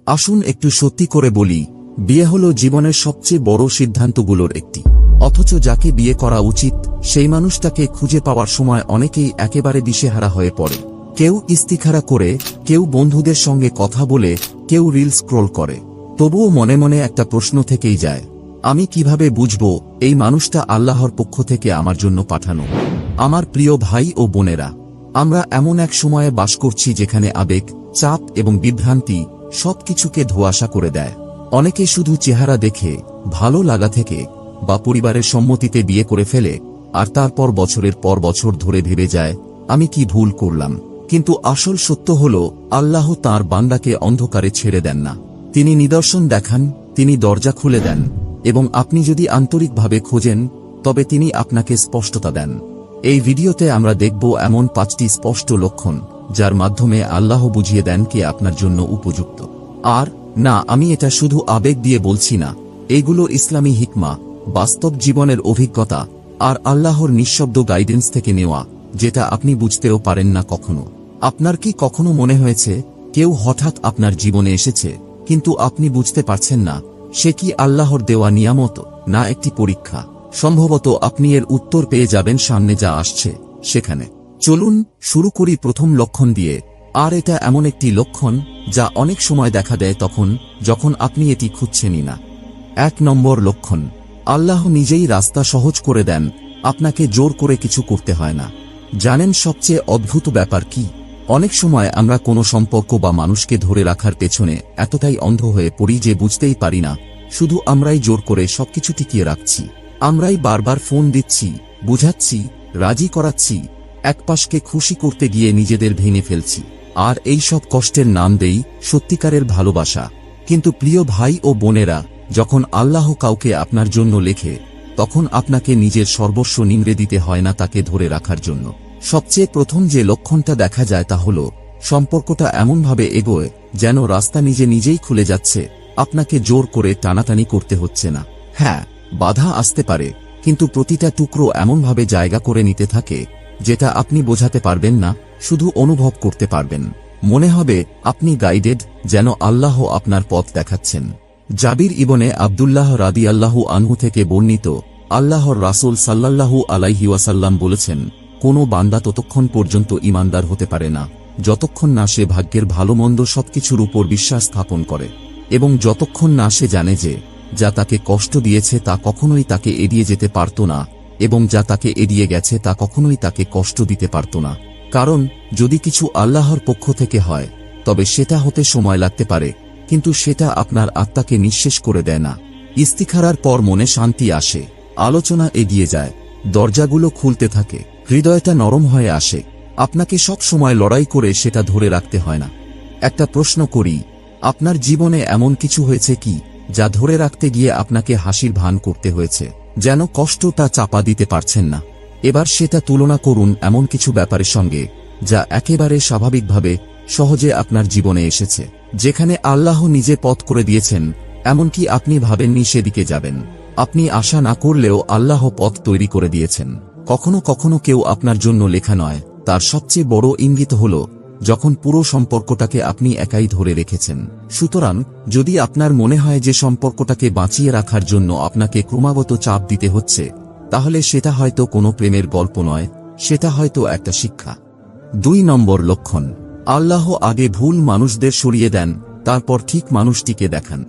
আসুন একটু সত্যি করে বলি, বিয়ে হলো জীবনের সবচেয়ে বড় সিদ্ধান্তগুলোর একটি। অথচ যাকে বিয়ে করা উচিত সেই মানুষটাকে খুঁজে পাওয়ার সময় অনেকেই একেবারে দিশেহারা হয়ে পড়ে। কেউ ইস্তিখারা করে, কেউ বন্ধুদের সঙ্গে কথা বলে, কেউ রিল স্ক্রোল করে। তবুও মনে মনে একটা প্রশ্ন থেকেই যায়, আমি কিভাবে বুঝব এই মানুষটা আল্লাহর পক্ষ থেকে আমার জন্য পাঠানো? আমার প্রিয় ভাই ও বোনেরা, আমরা এমন এক সময়ে বাস করছি যেখানে আবেগ, চাপ এবং বিভ্রান্তি সবকিছুকে ধোঁয়াশা করে দেয়। অনেকে শুধু চেহারা দেখে, ভালো লাগা থেকে বা পরিবারের সম্মতিতে বিয়ে করে ফেলে, আর তারপর বছরের পর বছর ধরে ভেবে যায়, আমি কি ভুল করলাম? কিন্তু আসল সত্য হল, আল্লাহ তাঁর বান্দাকে অন্ধকারে ছেড়ে দেন না। তিনি নিদর্শন দেখান, তিনি দরজা খুলে দেন, এবং আপনি যদি আন্তরিকভাবে খোঁজেন তবে তিনি আপনাকে স্পষ্টতা দেন। এই ভিডিওতে আমরা দেখব এমন 5টি স্পষ্ট লক্ষণ যার মাধ্যমে আল্লাহ বুঝিয়ে দেন কে আপনার জন্য উপযুক্ত। আর না, আমি এটা শুধু আবেগ দিয়ে বলছি না, এগুলো ইসলামী হিকমা, বাস্তব জীবনের অভিজ্ঞতা আর আল্লাহর নিঃশব্দ গাইডেন্স থেকে নেওয়া, যেটা আপনি বুঝতেও পারেন না কখনো। আপনার কি কখনো মনে হয়েছে কেউ হঠাৎ আপনার জীবনে এসেছে, কিন্তু আপনি বুঝতে পারছেন না সে কি আল্লাহর দেওয়া নিয়ামত না একটি পরীক্ষা? সম্ভবত আপনি এর উত্তর পেয়ে যাবেন সামনে যা আসছে সেখানে। চলুন শুরু করি প্রথম লক্ষণ দিয়ে। আর এটা এমন একটি লক্ষণ যা অনেক সময় দেখা দেয় তখন যখন আপনি এটি খুঁজছেনই না। 1 নম্বর লক্ষণ, আল্লাহ নিজেই রাস্তা সহজ করে দেন, আপনাকে জোর করে কিছু করতে হয় না। জানেন সবচেয়ে অদ্ভুত ব্যাপার কি? অনেক সময় আমরা কোনো সম্পর্ক বা মানুষকে ধরে রাখার পেছনে এতটাই অন্ধ হয়ে পড়ি যে বুঝতেই পারি না শুধু আমরাই জোর করে সবকিছু টিকিয়ে রাখছি। আমরাই বারবার ফোন দিচ্ছি, বুঝাচ্ছি, রাজি করাচ্ছি, একপাশকে খুশি করতে গিয়ে নিজেদের ভেঙে ফেলছি। আর এই সব কষ্টের নাম দেই সত্যিকারের ভালোবাসা। কিন্তু প্রিয় ভাই ও বোনেরা, যখন আল্লাহ কাউকে আপনার জন্য লেখে, তখন আপনাকে নিজের সর্বস্ব নিংড়ে দিতে হয় না তাকে ধরে রাখার জন্য। সবচেয়ে প্রথম যে লক্ষণটা দেখা যায় তা হল, সম্পর্কটা এমনভাবে এগোয় যেন রাস্তা নিজে নিজেই খুলে যাচ্ছে, আপনাকে জোর করে টানাটানি করতে হচ্ছে না। হ্যাঁ, বাধা আসতে পারে, কিন্তু প্রতিটা টুকরো এমনভাবে জায়গা করে নিতে থাকে যেটা আপনি বোঝাতে পারবেন না, শুধু অনুভব করতে পারবেন। মনে হবে আপনি গাইডেড, যেন আল্লাহ আপনার পথ দেখাচ্ছেন। জাবির ইবনে আব্দুল্লাহ রাদিয়াল্লাহু আনহু থেকে বর্ণিত, আল্লাহর রাসূল সাল্লাল্লাহু আলাইহি ওয়াসাল্লাম বলেছেন, কোনো বান্দা ততক্ষণ পর্যন্ত ঈমানদার হতে পারে না যতক্ষণ না সে ভাগ্যের ভালো মন্দ সবকিছুর উপর বিশ্বাস স্থাপন করে, এবং যতক্ষণ না সে জানে যে যা তাকে কষ্ট দিয়েছে তা কখনোই তাকে এড়িয়ে যেতে পারত না, এবং যা তাকে এড়িয়ে গেছে তা কখনোই তাকে কষ্ট দিতে পারত না। কারণ যদি কিছু আল্লাহর পক্ষ থেকে হয় তবে সেটা হতে সময় লাগতে পারে, কিন্তু সেটা আপনার আত্মাকে নিঃশেষ করে দেয় না। ইস্তিখারার পর মনে শান্তি আসে, আলোচনা এগিয়ে যায়, দরজাগুলো খুলতে থাকে, হৃদয়টা নরম হয়ে আসে। আপনাকে সব সময় লড়াই করে সেটা ধরে রাখতে হয় না। একটা প্রশ্ন করি, আপনার জীবনে এমন কিছু হয়েছে কি যা ধরে রাখতে গিয়ে আপনাকে হাসির ভান করতে হয়েছে, যেন কষ্টটা চাপা দিতে পারছেন না? এবার সেটা তুলনা করুন এমন কিছু ব্যাপারের সঙ্গে যা একেবারে স্বাভাবিকভাবে সহজে আপনার জীবনে এসেছে, যেখানে আল্লাহ নিজে পথ করে দিয়েছেন, এমনকি আপনি ভাবেননি সেদিকে যাবেন। আপনি আশা না করলেও আল্লাহ পথ তৈরি করে দিয়েছেন। কখনো কখনো কেউ আপনার জন্য লেখা নয়, তার সবচেয়ে বড় ইঙ্গিত হল যখন পুরো সম্পর্কটাকে আপনি একাই ধরে রেখেছেন। সুতরাং যদি আপনার মনে হয় যে সম্পর্কটাকে বাঁচিয়ে রাখার জন্য আপনাকে ক্রমাগত চাপ দিতে হচ্ছে, তাহলে সেটা হয়তো কোনো প্রেমের গল্প নয়, সেটা হয়তো একটা শিক্ষা। 2 নম্বর লক্ষণ, আল্লাহ আগে ভুল মানুষদের সরিয়ে দেন, তারপর ঠিক মানুষটিকে দেখান।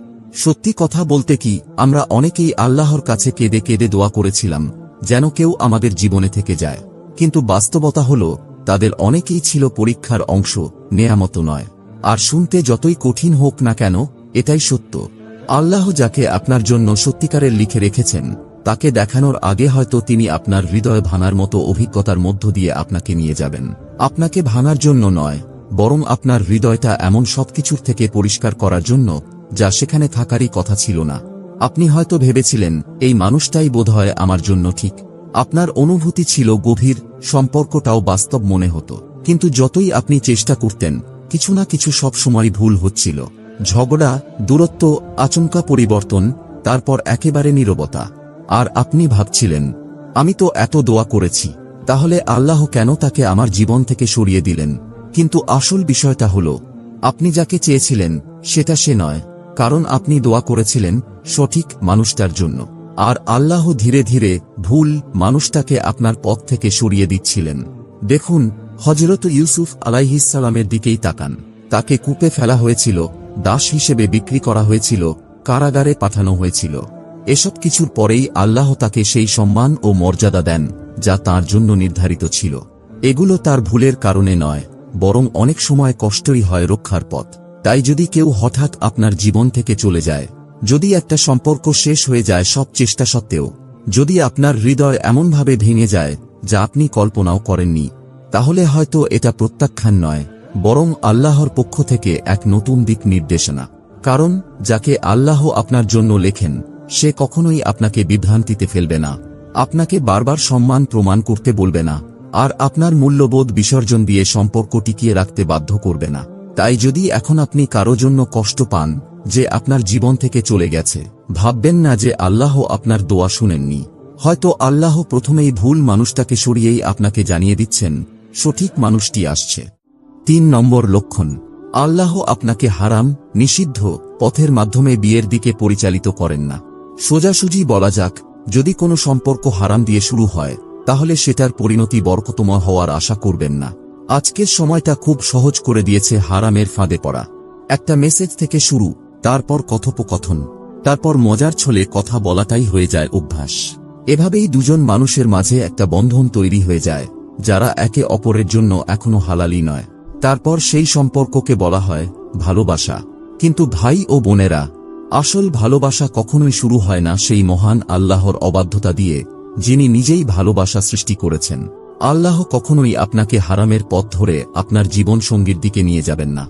সত্যি কথা বলতে কি, আমরা অনেকেই আল্লাহর কাছে কেঁদে কেঁদে দোয়া করেছিলাম যেন কেউ আমাদের জীবনে থেকে যায়, কিন্তু বাস্তবতা হল তাদের অনেকেই ছিল পরীক্ষার অংশ, নেয়ামত নয়। আর শুনতে যতই কঠিন হোক না কেন, এটাই সত্য। আল্লাহ যাকে আপনার জন্য সত্যিকারের লিখে রেখেছেন তাকে দেখানোর আগে হয়তো তিনি আপনার হৃদয় ভাঙার মতো অভিজ্ঞতার মধ্য দিয়ে আপনাকে নিয়ে যাবেন। আপনাকে ভাঙার জন্য নয়, বরং আপনার হৃদয়টা এমন সবকিছুর থেকে পরিষ্কার করার জন্য যা সেখানে থাকারই কথা ছিল না। আপনি হয়তো ভেবেছিলেন এই মানুষটাই বোধহয় আমার জন্য ঠিক। আপনার অনুভূতি ছিল গভীর, সম্পর্কটাও বাস্তব মনে হতো, কিন্তু যতই আপনি চেষ্টা করতেন কিছু না কিছু সব সময় ভুল হচ্ছিল। ঝগড়া, দূরত্ব, আচমকা পরিবর্তন, তারপর একেবারে নীরবতা। আর আপনি ভাবছিলেন, আমি তো এত দোয়া করেছি, তাহলে আল্লাহ কেন তাকে আমার জীবন থেকে সরিয়ে দিলেন? কিন্তু আসল বিষয়টা হল, আপনি যাকে চেয়েছিলেন সেটা সে নয়, কারণ আপনি দোয়া করেছিলেন সঠিক মানুষটার জন্য। আর আল্লাহ ধীরে ধীরে ভুল মানুষটাকে আপনার পথ থেকে সরিয়ে দিচ্ছিলেন। দেখুন, হযরত ইউসুফ আলাইহিসসালামের দিকেই তাকান। তাকে কূপে ফেলা হয়েছিল, দাস হিসেবে বিক্রি করা হয়েছিল, কারাগারে পাঠানো হয়েছিল। এসব কিছুর পরেই আল্লাহ তাকে সেই সম্মান ও মর্যাদা দেন যা তার জন্য নির্ধারিত ছিল। এগুলো তার ভুলের কারণে নয়, বরং অনেক সময় কষ্টই হয় রক্ষার পথ। তাই যদি কেউ হঠাৎ আপনার জীবন থেকে চলে যায়, যদি একটা সম্পর্ক শেষ হয়ে যায় সব চেষ্টা সত্ত্বেও, যদি আপনার হৃদয় এমনভাবে ভেঙে যায় যা আপনি কল্পনাও করেননি, তাহলে হয়তো এটা প্রত্যাখ্যান নয়, বরং আল্লাহর পক্ষ থেকে এক নতুন দিক নির্দেশনা। কারণ যাকে আল্লাহ আপনার জন্য লেখেন সে কখনোই আপনাকে বিভ্রান্তিতে ফেলবে না, আপনাকে বারবার সম্মান প্রমাণ করতে বলবে না, আর আপনার মূল্যবোধ বিসর্জন দিয়ে সম্পর্ক টিকিয়ে রাখতে বাধ্য করবে না। তাই যদি এখন আপনি কারো জন্য কষ্ট পান যে আপনার জীবন থেকে চলে গেছে, ভাববেন না যে আল্লাহ আপনার দোয়া শুনেননি। হয়তো আল্লাহ প্রথমেই ভুল মানুষটাকে সরিয়েই আপনাকে জানিয়ে দিচ্ছেন সঠিক মানুষটি আসছে। 3 নম্বর লক্ষণ, আল্লাহ আপনাকে হারাম, নিষিদ্ধ পথের মাধ্যমে বিয়ের দিকে পরিচালিত করেন না। সোজাসুজি বলা যাক, যদি কোনো সম্পর্ক হারাম দিয়ে শুরু হয় তাহলে সেটার পরিণতি বরকতময় হওয়ার আশা করবেন না। আজকের সময়টা খুব সহজ করে দিয়েছে হারামের ফাঁদে পড়া। একটা মেসেজ থেকে শুরু, তারপর কথোপকথন, তারপর মজার ছলে কথা বলাটাই হয়ে যায় অভ্যাস। এভাবেই দুজন মানুষের মাঝে একটা বন্ধন তৈরি হয়ে যায় যারা একে অপরের জন্য এখনো হালালি নয়। তারপর সেই সম্পর্ককে বলা হয় ভালোবাসা। কিন্তু ভাই ও বোনেরা, আসল ভালোবাসা কখনোই শুরু হয় না সেই মহান আল্লাহর অবাধ্যতা দিয়ে, যিনি নিজেই ভালোবাসা সৃষ্টি করেছেন। আল্লাহ কখনোই আপনাকে হারামের পথ ধরে আপনার জীবন সঙ্গীর দিকে নিয়ে যাবেন না,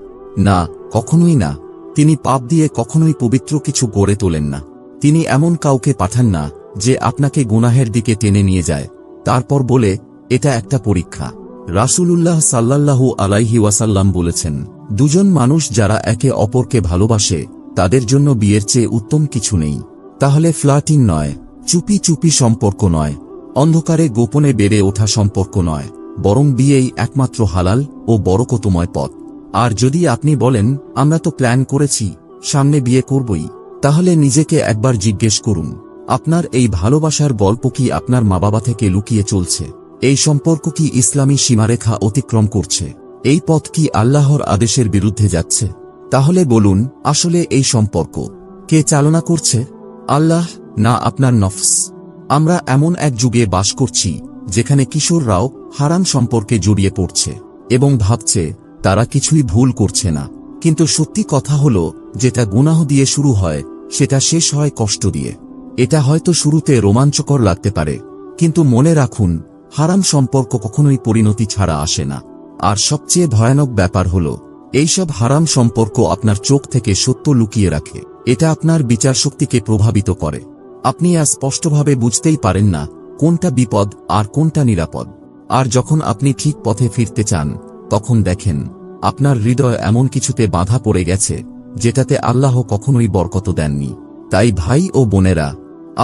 না, কখনোই না। তিনি পাপ দিয়ে কখনোই পবিত্র কিছু গড়ে তোলেন না। তিনি এমন কাউকে পাঠান না যে আপনাকে গুনাহের দিকে টেনে নিয়ে যায়, তারপর বলে এটা একটা পরীক্ষা। রাসূলুল্লাহ সাল্লাল্লাহু আলাইহি ওয়াসাল্লাম বলেছেন, দুজন মানুষ যারা একে অপরকে ভালোবাসে তাদের জন্য বিয়ের চেয়ে উত্তম কিছু নেই। তাহলে ফ্লার্টিং নয়, চুপি চুপি সম্পর্ক নয়, অন্ধকারে গোপনে বেড়ে ওঠা সম্পর্ক নয়, বরং বিয়েই একমাত্র হালাল ও বরকতময় পথ। আর যদি আপনি বলেন আমরা তো প্ল্যান করেছি, সামনে বিয়ে করবই, তাহলে নিজেকে একবার জিজ্ঞেস করুন, আপনার এই ভালোবাসার গল্প কি আপনার মা বাবা থেকে লুকিয়ে চলছে? এই সম্পর্ক কি ইসলামী সীমারেখা অতিক্রম করছে? এই পথ কি আল্লাহর আদেশের বিরুদ্ধে যাচ্ছে? তাহলে বলুন, আসলে এই সম্পর্ক কে চালনা করছে? আল্লাহ না আপনার নফস? আমরা এমন এক যুগে বাস করছি যেখানে কিশোররাও হারাম সম্পর্কে জড়িয়ে পড়ছে এবং ভাবছে তারা কিছুই ভুল করছে না। কিন্তু সত্যি কথা হলো, যেটা গুনাহ দিয়ে শুরু হয় সেটা শেষ হয় কষ্ট দিয়ে। এটা হয়তো শুরুতে রোমাঞ্চকর লাগতে পারে, কিন্তু মনে রাখুন, হারাম সম্পর্ক কখনোই পরিণতি ছাড়া আসে না। আর সবচেয়ে ভয়ানক ব্যাপার হলো, এইসব হারাম সম্পর্ক আপনার চোখ থেকে সত্য লুকিয়ে রাখে। এটা আপনার বিচারশক্তিকে প্রভাবিত করে। আপনি আর স্পষ্টভাবে বুঝতেই পারেন না কোনটা বিপদ আর কোনটা নিরাপদ। আর যখন আপনি ঠিক পথে ফিরতে চান, তখন দেখেন আপনার হৃদয় এমন কিছুতে বাঁধা পড়ে গেছে যেটাতে আল্লাহ কখনোই বরকত দেননি। তাই ভাই ও বোনেরা,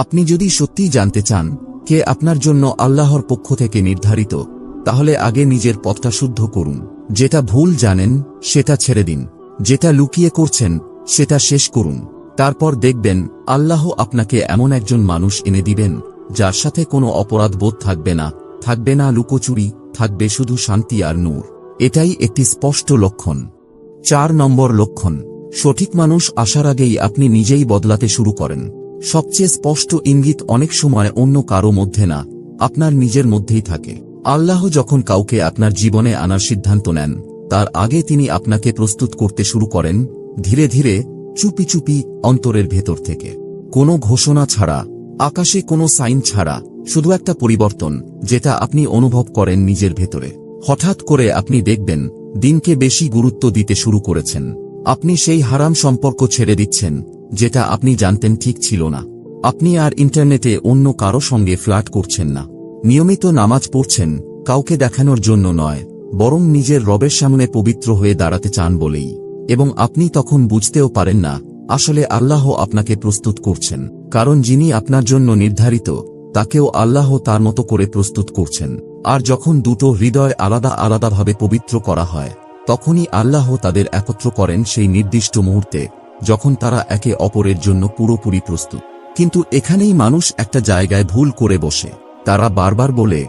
আপনি যদি সত্যিই জানতে চান কে আপনার জন্য আল্লাহর পক্ষ থেকে নির্ধারিত, তাহলে আগে নিজের পথটা শুদ্ধ করুন। যেটা ভুল জানেন সেটা ছেড়ে দিন, যেটা লুকিয়ে করছেন সেটা শেষ করুন। তারপর দেখবেন আল্লাহ আপনাকে এমন একজন মানুষ এনে দিবেন যার সাথে কোনো অপরাধ বোধ থাকবে না, থাকবে না লুকোচুরি, থাকবে শুধু শান্তি আর নূর। এটাই একটি স্পষ্ট লক্ষণ। 4 নম্বর লক্ষণ, সঠিক মানুষ আসার আগেই আপনি নিজেই বদলাতে শুরু করেন। সবচেয়ে স্পষ্ট ইঙ্গিত অনেক সময় অন্য কারো মধ্যে না, আপনার নিজের মধ্যেই থাকে। আল্লাহ যখন কাউকে আপনার জীবনে আনার সিদ্ধান্ত নেন, তার আগে তিনি আপনাকে প্রস্তুত করতে শুরু করেন, ধীরে ধীরে, চুপি চুপি, অন্তরের ভেতর থেকে। কোনো ঘোষণা ছাড়া, আকাশে কোনো সাইন ছাড়া, শুধু একটা পরিবর্তন যেটা আপনি অনুভব করেন নিজের ভেতরে। হঠাৎ করে আপনি দেখবেন দিনকে বেশি গুরুত্ব দিতে শুরু করেছেন। আপনি সেই হারাম সম্পর্ক ছেড়ে দিচ্ছেন যেটা আপনি জানতেন ঠিক ছিল না। আপনি আর ইন্টারনেটে অন্য কারো সঙ্গে ফ্লার্ট করছেন না। নিয়মিত নামাজ পড়ছেন, কাউকে দেখানোর জন্য নয়, বরং নিজের রবের সামনে পবিত্র হয়ে দাঁড়াতে চান বলেই। এবং আপনি তখন বুঝতেও পারেন না আসলে আল্লাহ আপনাকে প্রস্তুত করছেন, কারণ যিনি আপনার জন্য নির্ধারিত তাকেও আল্লাহ তার মতো করে প্রস্তুত করছেন। আর যখন দুটো হৃদয় আলাদা আলাদাভাবে পবিত্র করা হয়, তখনই আল্লাহ তাদের একত্র করেন সেই নির্দিষ্ট মুহূর্তে, যখন তারা একে অপরের জন্য পুরোপুরি প্রস্তুত। কিন্তু এখানেই মানুষ একটা জায়গায় ভুল করে বসে। তারা বারবার বলে,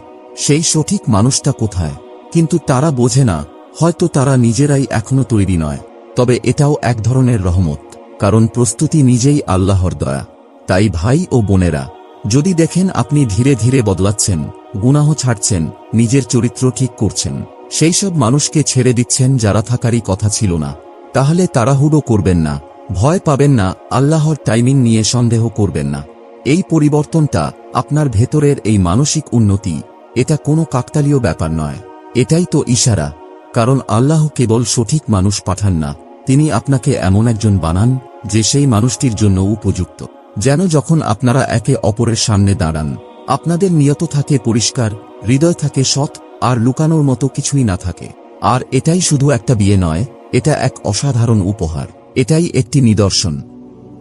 সেই সঠিক মানুষটা কোথায়? কিন্তু তারা বোঝে না, হয়তো তারা নিজেরাই এখনো তৈরি নয়। তবে এটাও এক ধরনের রহমত, কারণ প্রস্তুতি নিজেই আল্লাহর দয়া। তাই ভাই ও বোনেরা, যদি দেখেন আপনি ধীরে ধীরে বদলাচ্ছেন, গুনাহ ছাড়ছেন, নিজের চরিত্র ঠিক করছেন, সেই সব মানুষকে ছেড়ে দিচ্ছেন যারা থাকারই কথা ছিল না, তাহলে তাড়াহুড়ো করবেন না, ভয় পাবেন না, আল্লাহর টাইমিং নিয়ে সন্দেহ করবেন না। এই পরিবর্তনটা, আপনার ভেতরের এই মানসিক উন্নতি, এটা কোনো কাকতালীয় ব্যাপার নয়, এটাই তো ইশারা। কারণ আল্লাহ কেবল সঠিক মানুষ পাঠান না, তিনি আপনাকে এমন একজন বানান যে সেই মানুষটির জন্য উপযুক্ত। যেন যখন আপনারা একে অপরের সামনে দাঁড়ান, আপনাদের নিয়ত থাকে পরিষ্কার, হৃদয় থাকে সৎ, আর লুকানোর মতো কিছুই না থাকে। আর এটাই শুধু একটা বিয়ে নয়, এটা এক অসাধারণ উপহার, এটাই একটি নিদর্শন।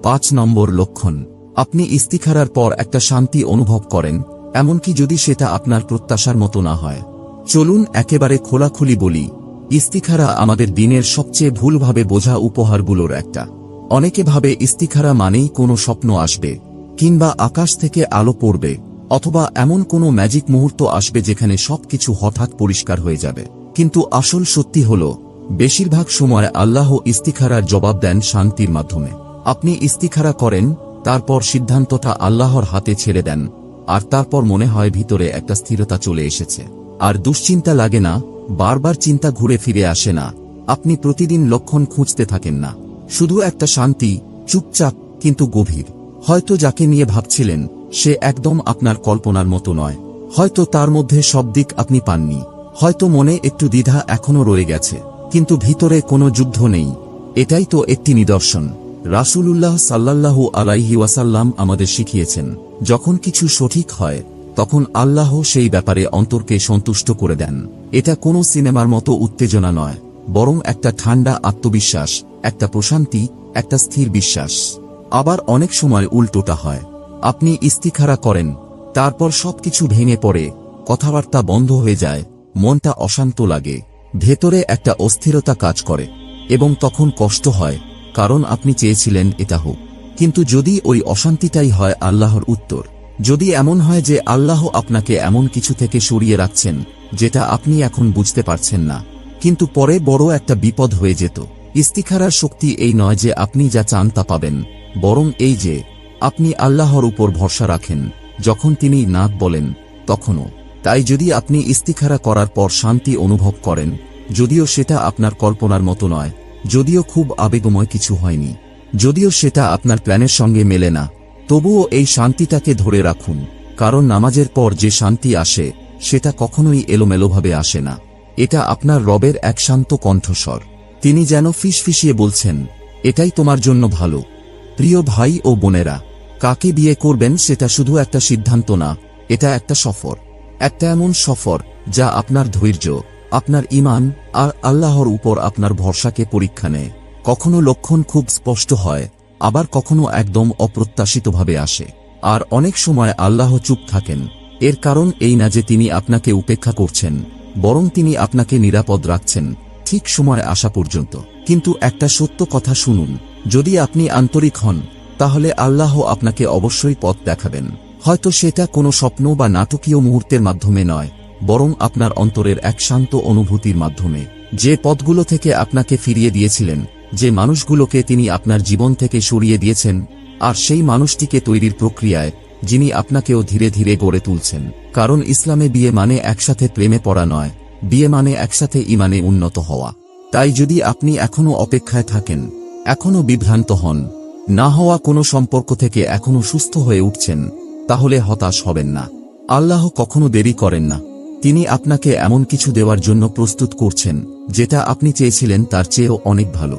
৫ নম্বর লক্ষণ, আপনি ইস্তিখারার পর একটা শান্তি অনুভব করেন, এমনকি যদি সেটা আপনার প্রত্যাশার মতো না হয়। চলুন একেবারে খোলাখুলি বলি, ইস্তিখারা আমাদের দিনের সবচেয়ে ভুলভাবে বোঝা উপহারগুলোর একটা। অনেকে ভাবে ইস্তিখারা মানেই কোনো স্বপ্ন আসবে, কিংবা আকাশ থেকে আলো পড়বে, অথবা এমন কোনো ম্যাজিক মুহূর্ত আসবে যেখানে সবকিছু হঠাৎ পরিষ্কার হয়ে যাবে। কিন্তু আসল সত্যি হল, বেশিরভাগ সময় আল্লাহ ইস্তিখারার জবাব দেন শান্তির মাধ্যমে। আপনি ইস্তিখারা করেন, তারপর সিদ্ধান্তটা আল্লাহর হাতে ছেড়ে দেন, আর তারপর মনে হয় ভিতরে একটা স্থিরতা চলে এসেছে। আর দুশ্চিন্তা লাগে না, বারবার চিন্তা ঘুরে ফিরে আসে না, আপনি প্রতিদিন লক্ষণ খুঁজতে থাকেন না। শুধু একটা শান্তি, চুপচাপ কিন্তু গভীর। হয়তো যাকে নিয়ে ভাবছিলেন, সে একদম আপনার কল্পনার মতো নয়, হয়তো তার মধ্যে সব দিক আপনি পাননি, হয়তো মনে একটু দ্বিধা এখনো রয়ে গেছে, কিন্তু ভিতরে কোনো যুদ্ধ নেই। এটাই তো একটি নিদর্শন। রাসূলুল্লাহ সাল্লাল্লাহু আলাইহি ওয়াসাল্লাম আমাদের শিখিয়েছেন, যখন কিছু সঠিক হয়, তখন আল্লাহ সেই ব্যাপারে অন্তরকে সন্তুষ্ট করে দেন। এটা কোনো সিনেমার মতো উত্তেজনা নয়, বরং একটা ঠান্ডা আত্মবিশ্বাস, একটা প্রশান্তি, একটা স্থির বিশ্বাস। আবার অনেক সময় উল্টোটা হয়, আপনি ইস্তিখারা করেন, তারপর সবকিছু ভেঙে পড়ে, কথাবার্তা বন্ধ হয়ে যায়, মনটা অশান্ত লাগে, ভেতরে একটা অস্থিরতা কাজ করে, এবং তখন কষ্ট হয়, কারণ আপনি চেয়েছিলেন এটা হোক। কিন্তু যদি ওই অশান্তিটাই হয় আল্লাহর উত্তর, যদি এমন হয় যে আল্লাহ আপনাকে এমন কিছু থেকে সরিয়ে রাখছেন যেটা আপনি এখন বুঝতে পারছেন না, কিন্তু পরে বড় একটা বিপদ হয়ে যেত। ইস্তিখারার শক্তি এই নয় যে আপনি যা চান তা পাবেন, বরং এই যে আপনি আল্লাহর উপর ভরসা রাখেন, যখন তিনি না বলেন তখনও। তাই যদি আপনি ইস্তিখারা করার পর শান্তি অনুভব করেন, যদিও সেটা আপনার কল্পনার মতো নয়, যদিও খুব আবেগময় কিছু হয়নি, যদিও সেটা আপনার প্ল্যানের সঙ্গে মেলে না, তবুও এই শান্তিটাকে ধরে রাখুন। কারণ নামাজের পর যে শান্তি আসে, সেটা কখনোই এলোমেলোভাবে আসে না। এটা আপনার রবের এক শান্ত কণ্ঠস্বর, তিনি যেন ফিসফিসিয়ে বলছেন, এটাই তোমার জন্য ভালো। প্রিয় ভাই ও বোনেরা, কাকে বিয়ে করবেন সেটা শুধু একটা সিদ্ধান্ত না, এটা একটা সফর। একটা এমন সফর যা আপনার ধৈর্য, আপনার ঈমান আর আল্লাহর উপর আপনার ভরসাকে পরীক্ষা নেয়। কখনো লক্ষণ খুব স্পষ্ট হয়, আবার কখনো একদম অপ্রত্যাশিতভাবে আসে। আর অনেক সময় আল্লাহ চুপ থাকেন। এর কারণ এই না যে তিনি আপনাকে উপেক্ষা করছেন, বরং তিনি আপনাকে নিরাপদ রাখছেন, ঠিক সময় আসা পর্যন্ত। কিন্তু একটা সত্য কথা শুনুন, যদি আপনি আন্তরিক হন, তাহলে আল্লাহ আপনাকে অবশ্যই পথ দেখাবেন। হয়তো সেটা কোনো স্বপ্ন বা নাটকীয় মুহূর্তের মাধ্যমে নয়, বরং আপনার অন্তরের এক শান্ত অনুভূতির মাধ্যমে। যে পথগুলো থেকে আপনাকে ফিরিয়ে দিয়েছিলেন, যে মানুষগুলোকে তিনি আপনার জীবন থেকে সরিয়ে দিয়েছেন, আর সেই মানুষটিকে তৈরির প্রক্রিয়ায় যিনি আপনাকেও ধীরে ধীরে গড়ে তুলছেন। কারণ ইসলামে বিয়ে মানে একসাথে প্রেমে পড়া নয়, বিয়ে মানে একসাথে ঈমানে উন্নত হওয়া। তাই যদি আপনি এখনো অপেক্ষায় থাকেন, এখনো বিভ্রান্ত হন, না হওয়া কোনো সম্পর্ক থেকে এখনো সুস্থ হয়ে উঠছেন, তাহলে হতাশ হবেন না। আল্লাহ কখনো দেরি করেন না, তিনি আপনাকে এমন কিছু দেওয়ার জন্য প্রস্তুত করছেন যেটা আপনি চেয়েছিলেন তার চেয়েও অনেক ভালো।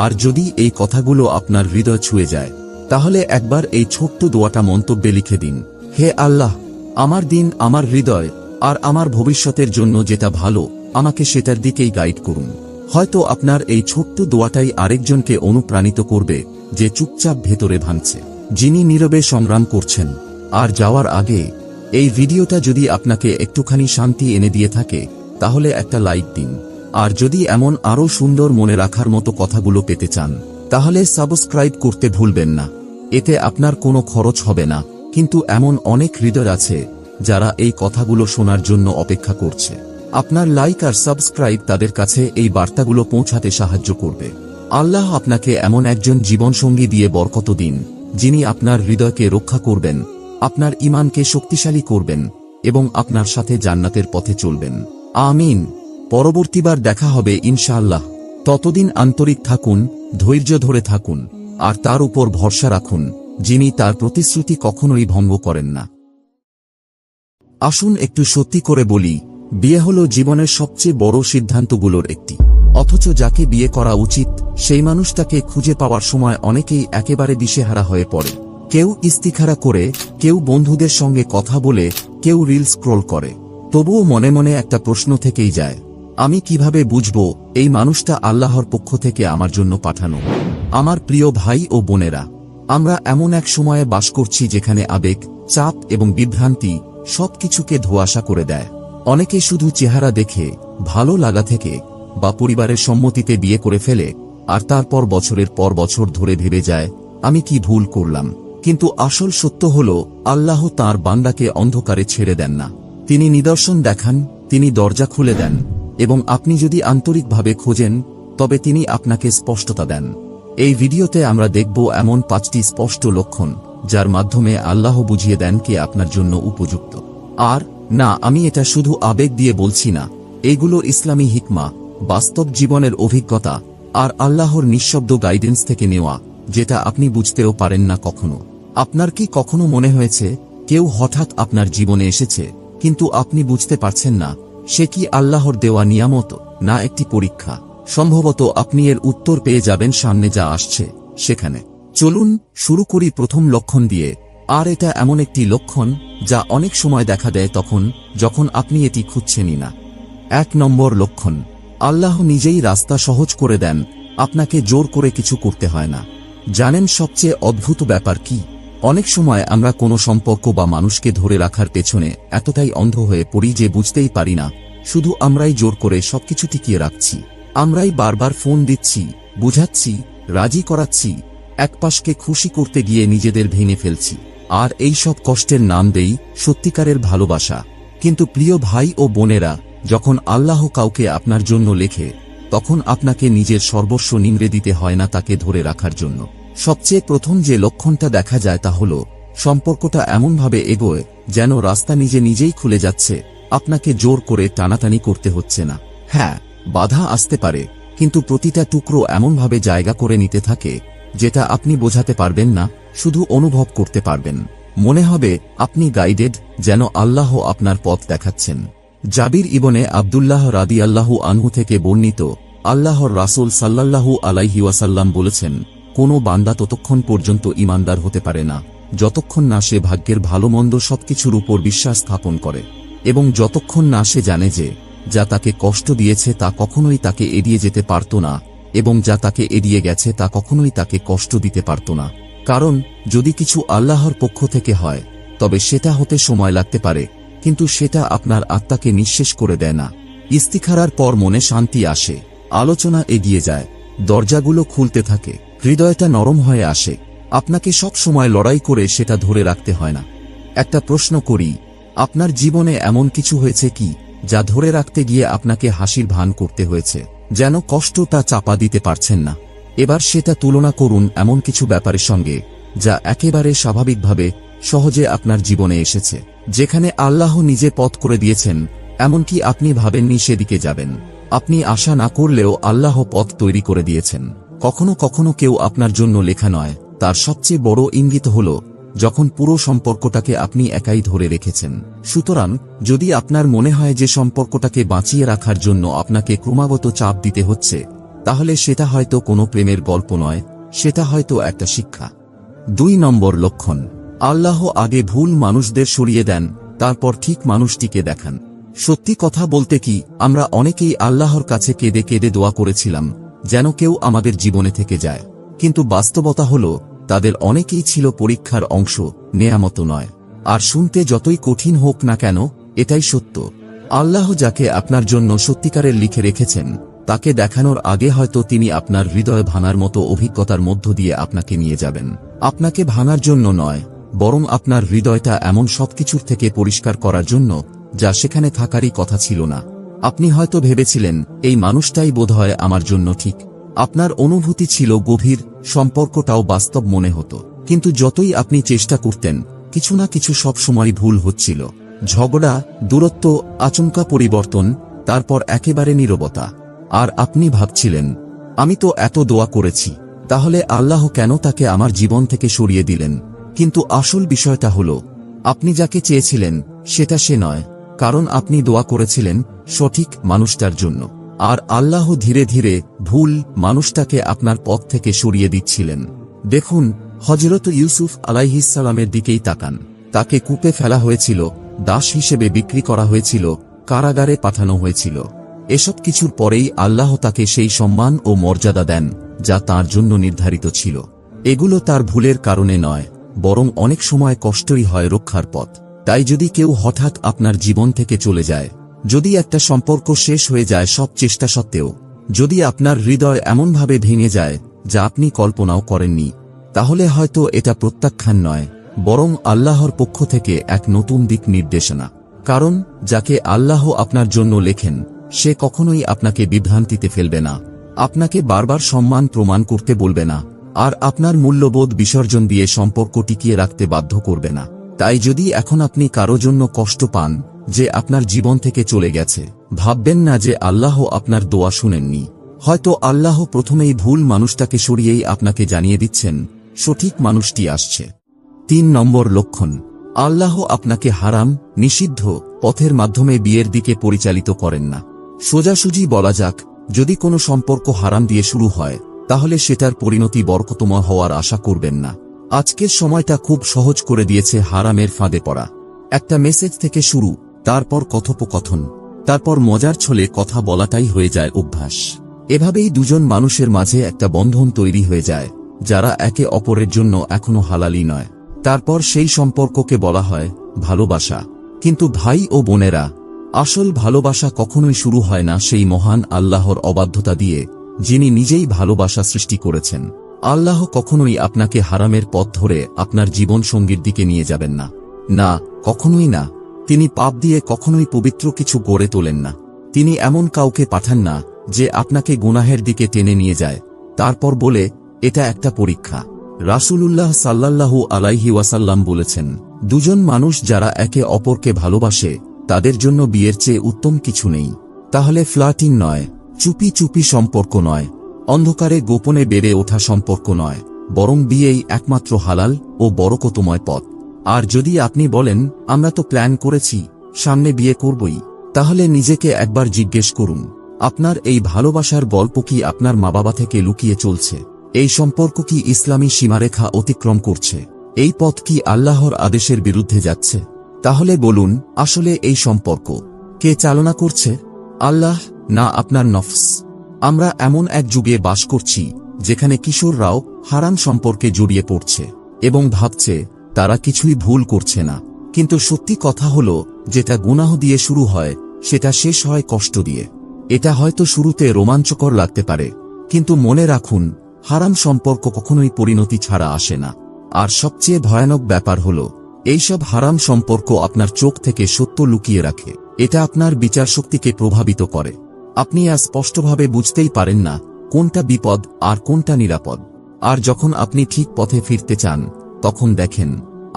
আর যদি এই কথাগুলো আপনার হৃদয় ছুঁয়ে যায়, তাহলে একবার এই ছোট্ট দোয়াটা মন্তব্যে লিখে দিন, হে আল্লাহ, আমার দিন, আমার হৃদয় আর আমার ভবিষ্যতের জন্য যেটা ভালো, আমাকে সেটার দিকেই গাইড করুন। হয়তো আপনার এই ছোট্ট দোয়াটাই আরেকজনকে অনুপ্রাণিত করবে, যে চুপচাপ ভেতরে ভাঙছে, যিনি নীরবে সংগ্রাম করছেন। আর যাওয়ার আগে, এই ভিডিওটা যদি আপনাকে একটুখানি শান্তি এনে দিয়ে থাকে, তাহলে একটা লাইক দিন। আর যদি এমন আরও সুন্দর মনে রাখার মতো কথাগুলো পেতে চান তাহলে সাবস্ক্রাইব করতে ভুলবেন না। এতে আপনার কোনো খরচ হবে না, কিন্তু এমন অনেক হৃদয় আছে যারা এই কথাগুলো শোনার জন্য অপেক্ষা করছে। আপনার লাইক আর সাবস্ক্রাইব তাদের কাছে এই বার্তাগুলো পৌঁছাতে সাহায্য করবে। আল্লাহ আপনাকে এমন একজন জীবনসঙ্গী দিয়ে বরকত দিন যিনি আপনার হৃদয়কে রক্ষা করবেন, আপনার ঈমানকে শক্তিশালী করবেন এবং আপনার সাথে জান্নাতের পথে চলবেন। আমিন। পরবর্তীবার দেখা হবে ইনশাআল্লাহ। ততদিন আন্তরিক থাকুন, ধৈর্য ধরে থাকুন আর তার উপর ভরসা রাখুন যিনি তার প্রতিশ্রুতি কখনোই ভঙ্গ করেন না। আসুন একটু সত্যি করে বলি, বিয়ে হলো জীবনের সবচেয়ে বড় সিদ্ধান্তগুলোর একটি। অথচ যাকে বিয়ে করা উচিত সেই মানুষটাকে খুঁজে পাওয়ার সময় অনেকেই একেবারে দিশেহারা হয়ে পড়ে। কেউ ইস্তিখারা করে, কেউ বন্ধুদের সঙ্গে কথা বলে, কেউ রিল স্ক্রোল করে। তবুও মনে মনে একটা প্রশ্ন থেকেই যায়, আমি কিভাবে বুঝব এই মানুষটা আল্লাহর পক্ষ থেকে আমার জন্য পাঠানো? আমার প্রিয় ভাই ও বোনেরা, আমরা এমন এক সময়ে বাস করছি যেখানে আবেগ, চাপ এবং বিভ্রান্তি সবকিছুকে ধোঁয়াশা করে দেয়। অনেকে শুধু চেহারা দেখে, ভালো লাগা থেকে বা পরিবারের সম্মতিতে বিয়ে করে ফেলে, আর তারপর বছরের পর বছর ধরে ভেবে যায় আমি কি ভুল করলাম। কিন্তু আসল সত্য হল আল্লাহ তাঁর বান্দাকে অন্ধকারে ছেড়ে দেন না। তিনি নিদর্শন দেখান, তিনি দরজা খুলে দেন এবং আপনি যদি আন্তরিকভাবে খোঁজেন তবে তিনি আপনাকে স্পষ্টতা দেন। এই ভিডিওতে আমরা দেখব এমন 5টি স্পষ্ট লক্ষণ যার মাধ্যমে আল্লাহ বুঝিয়ে দেন কে আপনার জন্য উপযুক্ত। আর না, আমি এটা শুধু আবেগ দিয়ে বলছি না, এগুলো ইসলামী হিকমা, বাস্তব জীবনের অভিজ্ঞতা আর আল্লাহর নিঃশব্দ গাইডেন্স থেকে নেওয়া, যেটা আপনি বুঝতেও পারেন না কখনো। আপনার কি কখনো মনে হয়েছে কেউ হঠাৎ আপনার জীবনে এসেছে কিন্তু আপনি বুঝতে পারছেন না সে কি আল্লাহর দেওয়া নিয়ামত না একটি পরীক্ষা? সম্ভবত আপনি এর উত্তর পেয়ে যাবেন সামনে যা আসছে সেখানে। চলুন শুরু করি প্রথম লক্ষণ দিয়ে। আর এটা এমন একটি লক্ষণ যা অনেক সময় দেখা দেয় তখন যখন আপনি এটি খুঁজছেনই না। 1 নম্বর লক্ষণ, আল্লাহ নিজেই রাস্তা সহজ করে দেন, আপনাকে জোর করে কিছু করতে হয় না। জানেন সবচেয়ে অদ্ভুত ব্যাপার কি? অনেক সময় আমরা কোনো সম্পর্ক বা মানুষকে ধরে রাখার পেছনে এতটাই অন্ধ হয়ে পড়ি যে বুঝতেই পারি না শুধু আমরাই জোর করে সবকিছু টিকিয়ে রাখছি। আমরাই বারবার ফোন দিচ্ছি, বুঝাচ্ছি, রাজি করাচ্ছি, একপাশকে খুশি করতে গিয়ে নিজেদের ভেঙে ফেলছি। আর এই সব কষ্টের নাম দেই সত্যিকারের ভালোবাসা। কিন্তু প্রিয় ভাই ও বোনেরা, যখন আল্লাহ কাউকে আপনার জন্য লেখে তখন আপনাকে নিজের সর্বস্ব নিংড়ে দিতে হয় না তাকে ধরে রাখার জন্য। সবচেয়ে প্রথম যে লক্ষণটা দেখা যায় তা হল সম্পর্কটা এমনভাবে এগোয় যেন রাস্তা নিজে নিজেই খুলে যাচ্ছে, আপনাকে জোর করে টানাটানি করতে হচ্ছে না। হ্যাঁ, বাধা আসতে পারে, কিন্তু প্রতিটা টুকরো এমনভাবে জায়গা করে নিতে থাকে যেটা আপনি বোঝাতে পারবেন না, শুধু অনুভব করতে পারবেন। মনে হবে আপনি গাইডেড, যেন আল্লাহ আপনার পথ দেখাচ্ছেন। জাবির ইবনে আব্দুল্লাহ রাদিয়াল্লাহু আনহু থেকে বর্ণিত, আল্লাহর রাসূল সাল্লাল্লাহু আলাইহি ওয়াসাল্লাম বলেছেন, কোনো বান্দা ততক্ষণ পর্যন্ত ঈমানদার হতে পারে না যতক্ষণ না সে ভাগ্যের ভালো মন্দ সবকিছুর উপর বিশ্বাস স্থাপন করে, এবং যতক্ষণ না সে জানে যে যা তাকে কষ্ট দিয়েছে তা কখনোই তাকে এড়িয়ে যেতে পারত না, এবং যা তাকে এড়িয়ে গেছে তা কখনোই তাকে কষ্ট দিতে পারত না। কারণ যদি কিছু আল্লাহর পক্ষ থেকে হয় তবে সেটা হতে সময় লাগতে পারে, কিন্তু সেটা আপনার আত্মাকে নিঃশেষ করে দেয় না। ইস্তিখারার পর মনে শান্তি আসে, আলোচনা এগিয়ে যায়, দরজাগুলো খুলতে থাকে, হৃদয়টা নরম হয়ে আসে। আপনাকে সব সময় লড়াই করে সেটা ধরে রাখতে হয় না। একটা প্রশ্ন করি, আপনার জীবনে এমন কিছু হয়েছে কি যা ধরে রাখতে গিয়ে আপনাকে হাসির ভান করতে হয়েছে, যেন কষ্টটা চাপা দিতে পারছেন না? এবার সেটা তুলনা করুন এমন কিছু ব্যাপারের সঙ্গে যা একেবারে স্বাভাবিকভাবে সহজে আপনার জীবনে এসেছে, যেখানে আল্লাহ নিজে পথ করে দিয়েছেন, এমনকি আপনি ভাবেননি সেদিকে যাবেন। আপনি আশা না করলেও আল্লাহ পথ তৈরি করে দিয়েছেন। কখনো কখনো কেউ আপনার জন্য লেখা নয়, তার সবচেয়ে বড় ইঙ্গিত হল যখন পুরো সম্পর্কটাকে আপনি একাই ধরে রেখেছেন। সুতরাং যদি আপনার মনে হয় যে সম্পর্কটাকে বাঁচিয়ে রাখার জন্য আপনাকে ক্রমাগত চাপ দিতে হচ্ছে, তাহলে সেটা হয়তো কোনো প্রেমের গল্প নয়, সেটা হয়তো একটা শিক্ষা। 2 নম্বর লক্ষণ, আল্লাহ আগে ভুল মানুষদের সরিয়ে দেন, তারপর ঠিক মানুষটিকে দেখান। সত্যি কথা বলতে কি, আমরা অনেকেই আল্লাহর কাছে কেঁদে কেঁদে দোয়া করেছিলাম যেন কেউ আমাদের জীবনে থেকে যায়, কিন্তু বাস্তবতা হল তাদের অনেকেই ছিল পরীক্ষার অংশ, নেয়ামত নয়। আর শুনতে যতই কঠিন হোক না কেন, এটাই সত্য। আল্লাহ যাকে আপনার জন্য সত্যিকারের লিখে রেখেছেন তাকে দেখানোর আগে হয়তো তিনি আপনার হৃদয় ভাঙার মতো অভিজ্ঞতার মধ্য দিয়ে আপনাকে নিয়ে যাবেন। আপনাকে ভাঙার জন্য নয়, বরং আপনার হৃদয়টা এমন সবকিছুর থেকে পরিষ্কার করার জন্য যা সেখানে থাকারই কথা ছিল না। আপনি হয়তো ভেবেছিলেন এই মানুষটাই বোধহয় আমার জন্য ঠিক। আপনার অনুভূতি ছিল গভীর, সম্পর্কটাও বাস্তব মনে হতো। কিন্তু যতই আপনি চেষ্টা করতেন, কিছু না কিছু সব সময় ভুল হচ্ছিল। ঝগড়া, দূরত্ব, আচমকা পরিবর্তন, তারপর একেবারে নীরবতা। আর আপনি ভাবছিলেন, আমি তো এত দোয়া করেছি, তাহলে আল্লাহ কেন তাকে আমার জীবন থেকে সরিয়ে দিলেন? কিন্তু আসল বিষয়টা হলো, আপনি যাকে চেয়েছিলেন সেটা সে নয়, কারণ আপনি দোয়া করেছিলেন সঠিক মানুষটার জন্য। আর আল্লাহ ধীরে ধীরে ভুল মানুষটাকে আপনার পথ থেকে সরিয়ে দিচ্ছিলেন। দেখুন, হযরত ইউসুফ আলাইহিস সালামের দিকেই তাকান। তাকে কূপে ফেলা হয়েছিল, দাস হিসেবে বিক্রি করা হয়েছিল, কারাগারে পাঠানো হয়েছিল। এসব কিছুর পরেই আল্লাহ তাকে সেই সম্মান ও মর্যাদা দেন যা তার জন্য নির্ধারিত ছিল। এগুলো তার ভুলের কারণে নয়, বরং অনেক সময় কষ্টই হয় রক্ষার পথ। তাই যদি কেউ হঠাৎ আপনার জীবন থেকে চলে যায়, যদি একটা সম্পর্ক শেষ হয়ে যায় সব চেষ্টা সত্ত্বেও, যদি আপনার হৃদয় এমনভাবে ভেঙে যায় যা আপনি কল্পনাও করেননি, তাহলে হয়তো এটা প্রত্যাখ্যান নয়, বরং আল্লাহর পক্ষ থেকে এক নতুন দিক নির্দেশনা। কারণ যাকে আল্লাহ আপনার জন্য লেখেন, সে কখনোই আপনাকে বিভ্রান্তিতে ফেলবে না, আপনাকে বারবার সম্মান প্রমাণ করতে বলবে না, আর আপনার মূল্যবোধ বিসর্জন দিয়ে সম্পর্ক টিকিয়ে রাখতে বাধ্য করবে না। তাই যদি এখন আপনি কারো জন্য কষ্ট পান যে আপনার জীবন থেকে চলে গেছে, ভাববেন না যে আল্লাহ আপনার দোয়া শুনেননি। হয়তো আল্লাহ প্রথমেই ভুল মানুষটাকে সরিয়েই আপনাকে জানিয়ে দিচ্ছেন সঠিক মানুষটি আসছে। 3 নম্বর লক্ষণ, আল্লাহ আপনাকে হারাম, নিষিদ্ধ পথের মাধ্যমে বিয়ের দিকে পরিচালিত করেন না। সোজাসুজি বলা যাক, যদি কোনো সম্পর্ক হারাম দিয়ে শুরু হয়, তাহলে সেটার পরিণতি বরকতময় হওয়ার আশা করবেন না। আজকের সময়টা খুব সহজ করে দিয়েছে হারামের ফাঁদে পড়া। একটা মেসেজ থেকে শুরু, তারপর কথোপকথন, তারপর মজার ছলে কথা বলাটাই হয়ে যায় অভ্যাস। এভাবেই দুজন মানুষের মাঝে একটা বন্ধন তৈরি হয়ে যায়, যারা একে অপরের জন্য এখনো হালালি নয়। তারপর সেই সম্পর্ককে বলা হয় ভালোবাসা। কিন্তু ভাই ও বোনেরা, আসল ভালোবাসা কখনোই শুরু হয় না সেই মহান আল্লাহর অবাধ্যতা দিয়ে, যিনি নিজেই ভালোবাসা সৃষ্টি করেছেন। আল্লাহ কখনোই আপনাকে হারামের পথ ধরে আপনার জীবন সঙ্গীর দিকে নিয়ে যাবেন না। না, কখনোই না। তিনি পাপ দিয়ে কখনোই পবিত্র কিছু গড়ে তোলেন না। তিনি এমন কাউকে পাঠান না যে আপনাকে গুনাহের দিকে টেনে নিয়ে যায়, তারপর বলে এটা একটা পরীক্ষা। রাসূলুল্লাহ সাল্লাল্লাহু আলাইহি ওয়াসাল্লাম বলেছেন, দুজন মানুষ যারা একে অপরকে ভালোবাসে, তাদের জন্য বিয়ের চেয়ে উত্তম কিছু নেই। তাহলে ফ্লার্টিং নয়, চুপি চুপি সম্পর্ক নয়, অন্ধকারে গোপনে বেড়ে ওঠা সম্পর্ক নয়, বরং বিয়েই একমাত্র হালাল ও বরকতময় পথ। আর যদি আপনি বলেন, আমরা তো প্ল্যান করেছি, সামনে বিয়ে করবই, তাহলে নিজেকে একবার জিজ্ঞেস করুন, আপনার এই ভালোবাসার গল্প কি আপনার মা বাবা থেকে লুকিয়ে চলছে? এই সম্পর্ক কি ইসলামী সীমারেখা অতিক্রম করছে? এই পথ কি আল্লাহর আদেশের বিরুদ্ধে যাচ্ছে? তাহলে বলুন, আসলে এই সম্পর্ক কে চালনা করছে? আল্লাহ, না আপনার নফস? আমরা এমন এক যুগে বাস করছি যেখানে কিশোররাও হারাম সম্পর্কে জড়িয়ে পড়ছে এবং ভাবছে তারা কিছুই ভুল করছে না। কিন্তু সত্যি কথা হলো, যেটা গুনাহ দিয়ে শুরু হয় সেটা শেষ হয় কষ্ট দিয়ে। এটা হয়তো শুরুতে রোমাঞ্চকর লাগতে পারে, কিন্তু মনে রাখুন, হারাম সম্পর্ক কখনোই পরিণতি ছাড়া আসে না। আর সবচেয়ে ভয়ানক ব্যাপার হলো, এইসব হারাম সম্পর্ক আপনার চোখ থেকে সত্য লুকিয়ে রাখে। এটা আপনার বিচারশক্তিকে প্রভাবিত করে। আপনি আর স্পষ্টভাবে বুঝতেই পারেন না কোনটা বিপদ আর কোনটা নিরাপদ। আর যখন আপনি ঠিক পথে ফিরতে চান, তখন দেখেন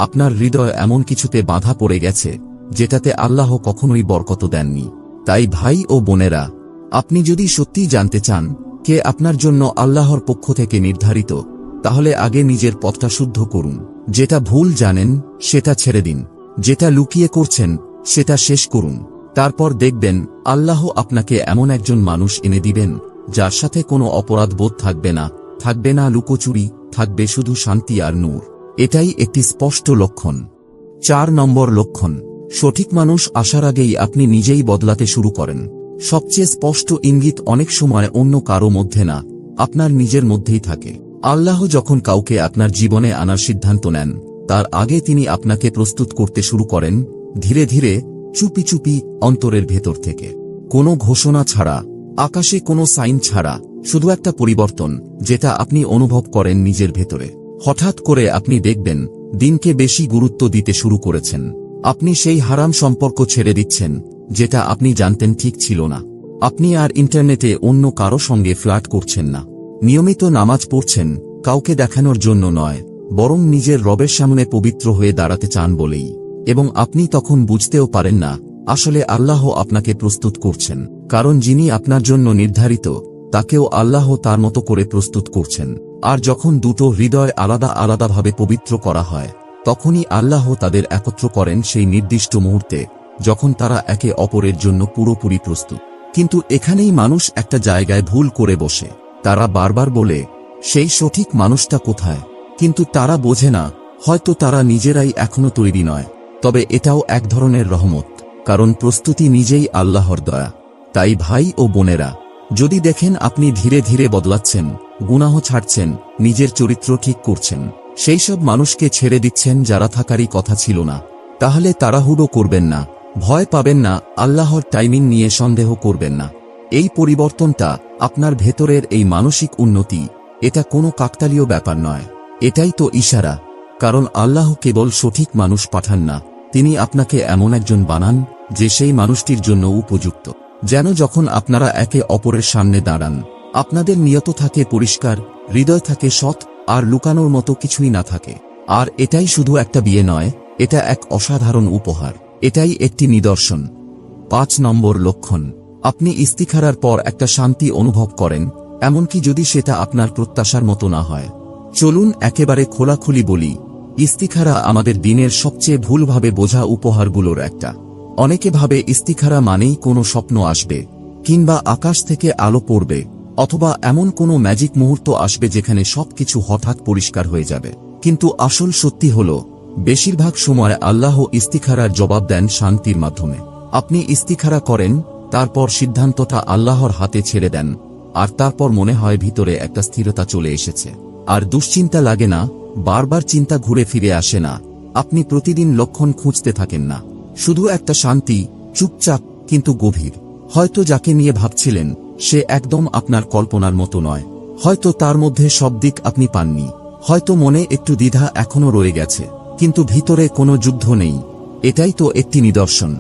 আপনার হৃদয় এমন কিছুতে বাঁধা পড়ে গেছে যেটাতে আল্লাহ কখনোই বরকত দেননি। তাই ভাই ও বোনেরা, আপনি যদি সত্যিই জানতে চান কে আপনার জন্য আল্লাহর পক্ষ থেকে নির্ধারিত, তাহলে আগে নিজের পথটা শুদ্ধ করুন। যেটা ভুল জানেন সেটা ছেড়ে দিন, যেটা লুকিয়ে করছেন সেটা শেষ করুন। তারপর দেখবেন আল্লাহ আপনাকে এমন একজন মানুষ এনে দিবেন যার সাথে কোনো অপরাধ বোধ থাকবে না, থাকবে না লুকোচুরি, থাকবে শুধু শান্তি আর নূর। এটাই একটি স্পষ্ট লক্ষণ। 4 নম্বর লক্ষণ, সঠিক মানুষ আসার আগেই আপনি নিজেই বদলাতে শুরু করেন। সবচেয়ে স্পষ্ট ইঙ্গিত অনেক সময় অন্য কারো মধ্যে না, আপনার নিজের মধ্যেই থাকে। আল্লাহ যখন কাউকে আপনার জীবনে আনার সিদ্ধান্ত নেন, তার আগে তিনি আপনাকে প্রস্তুত করতে শুরু করেন, ধীরে ধীরে, চুপি চুপি, অন্তরের ভেতর থেকে। কোনো ঘোষণা ছাড়া, আকাশে কোনো সাইন ছাড়া, শুধু একটা পরিবর্তন যেটা আপনি অনুভব করেন নিজের ভেতরে। হঠাৎ করে আপনি দেখবেন দিনকে বেশি গুরুত্ব দিতে শুরু করেছেন। আপনি সেই হারাম সম্পর্ক ছেড়ে দিচ্ছেন যেটা আপনি জানতেন ঠিক ছিল না। আপনি আর ইন্টারনেটে অন্য কারো সঙ্গে ফ্লার্ট করছেন না। নিয়মিত নামাজ পড়ছেন, কাউকে দেখানোর জন্য নয়, বরং নিজের রবের সামনে পবিত্র হয়ে দাঁড়াতে চান বলেই। এবং আপনি তখন বুঝতেও পারেন না আসলে আল্লাহ আপনাকে প্রস্তুত করছেন, কারণ যিনি আপনার জন্য নির্ধারিত তাকেও আল্লাহ তার মতো করে প্রস্তুত করছেন। আর যখন দুটো হৃদয় আলাদা আলাদাভাবে পবিত্র করা হয়, তখনই আল্লাহ তাদের একত্র করেন সেই নির্দিষ্ট মুহূর্তে যখন তারা একে অপরের জন্য পুরোপুরি প্রস্তুত। কিন্তু এখানেই মানুষ একটা জায়গায় ভুল করে বসে। তারা বারবার বলে, সেই সঠিক মানুষটা কোথায়? কিন্তু তারা বোঝে না, হয়তো তারা নিজেরাই এখনো তৈরি নয়। তবে এটাও এক ধরনের রহমত, কারণ প্রস্তুতি নিজেই আল্লাহর দয়া। তাই ভাই ও বোনেরা, যদি দেখেন আপনি ধীরে ধীরে বদলাচ্ছেন, গুনাহ ছাড়ছেন, নিজের চরিত্র ঠিক করছেন, সেই সব মানুষকে ছেড়ে দিচ্ছেন যারা থাকারই কথা ছিল না, তাহলে তাড়াহুড়ো করবেন না, ভয় পাবেন না, আল্লাহর টাইমিং নিয়ে সন্দেহ করবেন না। এই পরিবর্তনটা, আপনার ভেতরের এই মানসিক উন্নতি, এটা কোনো কাকতালীয় ব্যাপার নয়, এটাই তো ইশারা। কারণ আল্লাহ কেবল সঠিক মানুষ পাঠান না, তিনি আপনাকে এমন একজন বানান যে সেই মানুষটির জন্য উপযুক্ত। যেন যখন আপনারা একে অপরের সামনে দাঁড়ান, আপনাদের নিয়ত থাকে পরিষ্কার, হৃদয় থাকে সৎ, আর লুকানোর মতো কিছুই না থাকে। আর এটাই শুধু একটা বিয়ে নয়, এটা এক অসাধারণ উপহার, এটাই একটি নিদর্শন। ৫ নম্বর লক্ষণ, আপনি ইস্তিখারার পর একটা শান্তি অনুভব করেন, এমনকি যদি সেটা আপনার প্রত্যাশার মতো না হয়। চলুন একেবারে খোলাখুলি বলি, ইস্তিখারা আমাদের দিনের সবচেয়ে ভুলভাবে বোঝা উপহারগুলোর একটা। অনেকে ভাবে ইস্তিখারা মানেই কোনো স্বপ্ন আসবে, কিংবা আকাশ থেকে আলো পড়বে, অথবা এমন কোনো ম্যাজিক মুহূর্ত আসবে যেখানে সবকিছু হঠাৎ পরিষ্কার হয়ে যাবে। কিন্তু আসল সত্যি হল, বেশিরভাগ সময় আল্লাহ ইস্তিখারার জবাব দেন শান্তির মাধ্যমে। আপনি ইস্তিখারা করেন, তারপর সিদ্ধান্তটা আল্লাহর হাতে ছেড়ে দেন, আর তারপর মনে হয় ভিতরে একটা স্থিরতা চলে এসেছে। আর দুশ্চিন্তা লাগে না, বারবার চিন্তা ঘুরে ফিরে আসে না, আপনি প্রতিদিন লক্ষণ খুঁজতে থাকেন না। শুধু একটা শান্তি, চুপচাপ কিন্তু গভীর। হয়তো যাকে নিয়ে ভাবছিলেন সে একদম আপনার কল্পনার মতো নয়, হয়তো তার মধ্যে সব দিক আপনি পাননি, হয়তো মনে একটু দ্বিধা এখনো রয়ে গেছে, কিন্তু ভিতরে কোনো যুদ্ধ নেই। এটাই তো একটি নিদর্শন।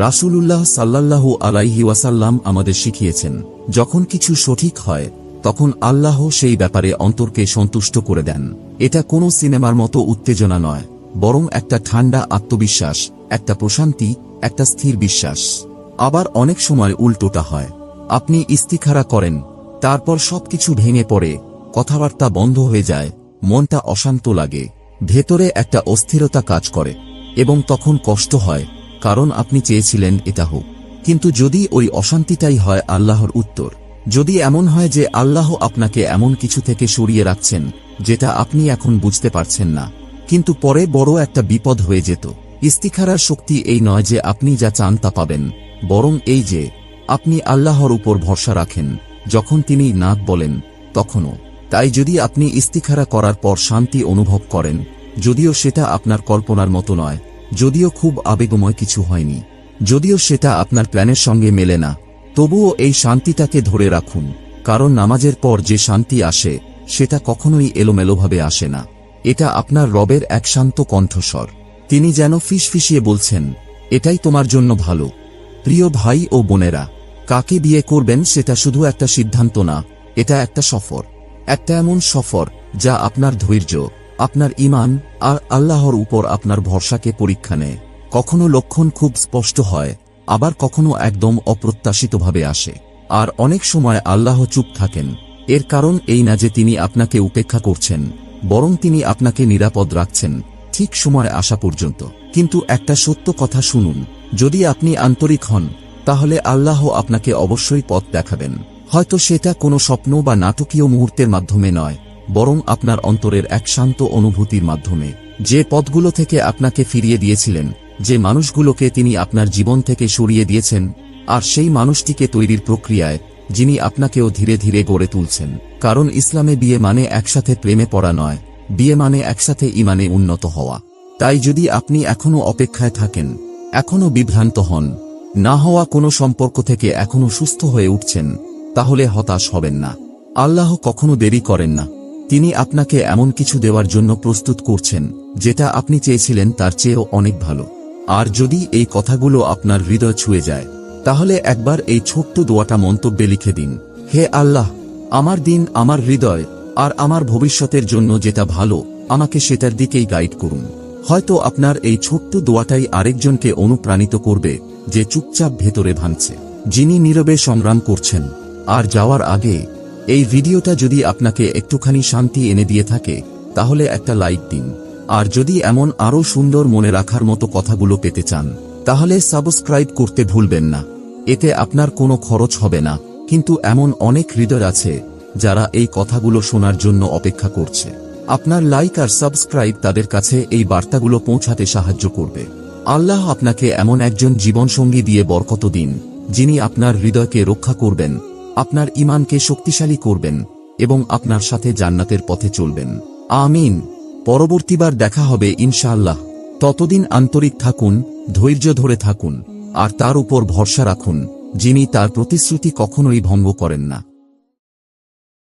রাসূলুল্লাহ সাল্লাল্লাহু আলাইহি ওয়াসাল্লাম আমাদের শিখিয়েছেন, যখন কিছু সঠিক হয় তখন আল্লাহ সেই ব্যাপারে অন্তরকে সন্তুষ্ট করে দেন। এটা কোনো সিনেমার মতো উত্তেজনা নয়, বরং একটা ঠান্ডা আত্মবিশ্বাস, একটা প্রশান্তি, একটা স্থির বিশ্বাস। আবার অনেক সময় উল্টোটা হয়, আপনি ইস্তিখারা করেন, তারপর সবকিছু ভেঙে পড়ে, কথাবার্তা বন্ধ হয়ে যায়, মনটা অশান্ত লাগে, ভেতরে একটা অস্থিরতা কাজ করে, এবং তখন কষ্ট হয়, কারণ আপনি চেয়েছিলেন এটা হোক। কিন্তু যদি ওই অশান্তিটাই হয় আল্লাহর উত্তর, যদি এমন হয় যে আল্লাহ আপনাকে এমন কিছু থেকে সরিয়ে রাখছেন যেটা আপনি এখন বুঝতে পারছেন না, কিন্তু পরে বড় একটা বিপদ হয়ে যেত। ইস্তিখারার শক্তি এই নয় যে আপনি যা চান তা পাবেন, বরং এই যে আপনি আল্লাহর উপর ভরসা রাখেন, যখন তিনি না বলেন তখনও। তাই যদি আপনি ইস্তিখারা করার পর শান্তি অনুভব করেন, যদিও সেটা আপনার কল্পনার মতো নয়, যদিও খুব আবেগময় কিছু হয়নি, যদিও সেটা আপনার প্ল্যানের সঙ্গে মেলে না, তবুও এই শান্তিটাকে ধরে রাখুন। কারণ নামাজের পর যে শান্তি আসে সেটা কখনোই এলোমেলোভাবে আসে না, এটা আপনার রবের এক শান্ত কণ্ঠস্বর। তিনি যেন ফিসফিসিয়ে বলছেন, এটাই তোমার জন্য ভালো। প্রিয় ভাই ও বোনেরা, কাকে বিয়ে করবেন সেটা শুধু একটা সিদ্ধান্ত না, এটা একটা সফর। একটা এমন সফর যা আপনার ধৈর্য, আপনার ঈমান আর আল্লাহর উপর আপনার ভরসাকে পরীক্ষা নেয়। কখনো লক্ষণ খুব স্পষ্ট হয়, আবার কখনো একদম অপ্রত্যাশিতভাবে আসে। আর অনেক সময় আল্লাহ চুপ থাকেন। এর কারণ এই না যে তিনি আপনাকে উপেক্ষা করছেন, বরং তিনি আপনাকে নিরাপদ রাখছেন ঠিক সময় আসা পর্যন্ত। কিন্তু একটা সত্য কথা শুনুন, যদি আপনি আন্তরিক হন, তাহলে আল্লাহ আপনাকে অবশ্যই পথ দেখাবেন। হয়তো সেটা কোনো স্বপ্ন বা নাটকীয় মুহূর্তের মাধ্যমে নয়, বরং আপনার অন্তরের এক শান্ত অনুভূতির মাধ্যমে। যে পথগুলো থেকে আপনাকে ফিরিয়ে দিয়েছিলেন, যে মানুষগুলোকে তিনি আপনার জীবন থেকে সরিয়ে দিয়েছেন, আর সেই মানুষটিকে তৈরির প্রক্রিয়ায় যিনি আপনাকেও ধীরে ধীরে গড়ে তুলছেন। কারণ ইসলামে বিয়ে মানে একসাথে প্রেমে পড়া নয়, বিয়ে মানে একসাথে ঈমানে উন্নত হওয়া। তাই যদি আপনি এখনো অপেক্ষায় থাকেন, এখনো বিভ্রান্ত হন, না হওয়া কোনো সম্পর্ক থেকে এখনো সুস্থ হয়ে উঠছেন, তাহলে হতাশ হবেন না। আল্লাহ কখনো দেরি করেন না। তিনি আপনাকে এমন কিছু দেওয়ার জন্য প্রস্তুত করছেন যেটা আপনি চেয়েছিলেন তার চেয়েও অনেক ভালো। আর যদি এই কথাগুলো আপনার হৃদয় ছুঁয়ে যায়, তাহলে একবার এই ছোট্ট দোয়াটা মন্তব্যে লিখে দিন, হে আল্লাহ, আমার দিন, আমার হৃদয় আর আমার ভবিষ্যতের জন্য যেটা ভালো, আমাকে সেটার দিকেই গাইড করুন। হয়তো আপনার এই ছোট্ট দোয়াটাই আরেকজনকে অনুপ্রাণিত করবে যে চুপচাপ ভেতরে ভাঙছে, যিনি নীরবে সংগ্রাম করছেন। আর যাওয়ার আগে এই ভিডিওটা যদি আপনাকে একটুখানি শান্তি এনে দিয়ে থাকে, তাহলে একটা লাইক দিন। আর যদি এমন আরও সুন্দর মনে রাখার মতো কথাগুলো পেতে চান, তাহলে সাবস্ক্রাইব করতে ভুলবেন না। এতে আপনার কোনো খরচ হবে না, কিন্তু এমন অনেক হৃদয় আছে যারা এই কথাগুলো শোনার জন্য অপেক্ষা করছে। আপনার লাইক আর সাবস্ক্রাইব তাদের কাছে এই বার্তাগুলো পৌঁছাতে সাহায্য করবে। আল্লাহ আপনাকে এমন একজন জীবনসঙ্গী দিয়ে বরকত দিন, যিনি আপনার হৃদয়কে রক্ষা করবেন, আপনার ঈমানকে শক্তিশালী করবেন এবং আপনার সাথে জান্নাতের পথে চলবেন। আমিন। পরবর্তীবার দেখা হবে ইনশাআল্লাহ। ততদিন আন্তরিক থাকুন, ধৈর্য ধরে থাকুন আর তার উপর ভরসা রাখুন, যিনি তার প্রতিশ্রুতি কখনোই ভঙ্গ করেন না।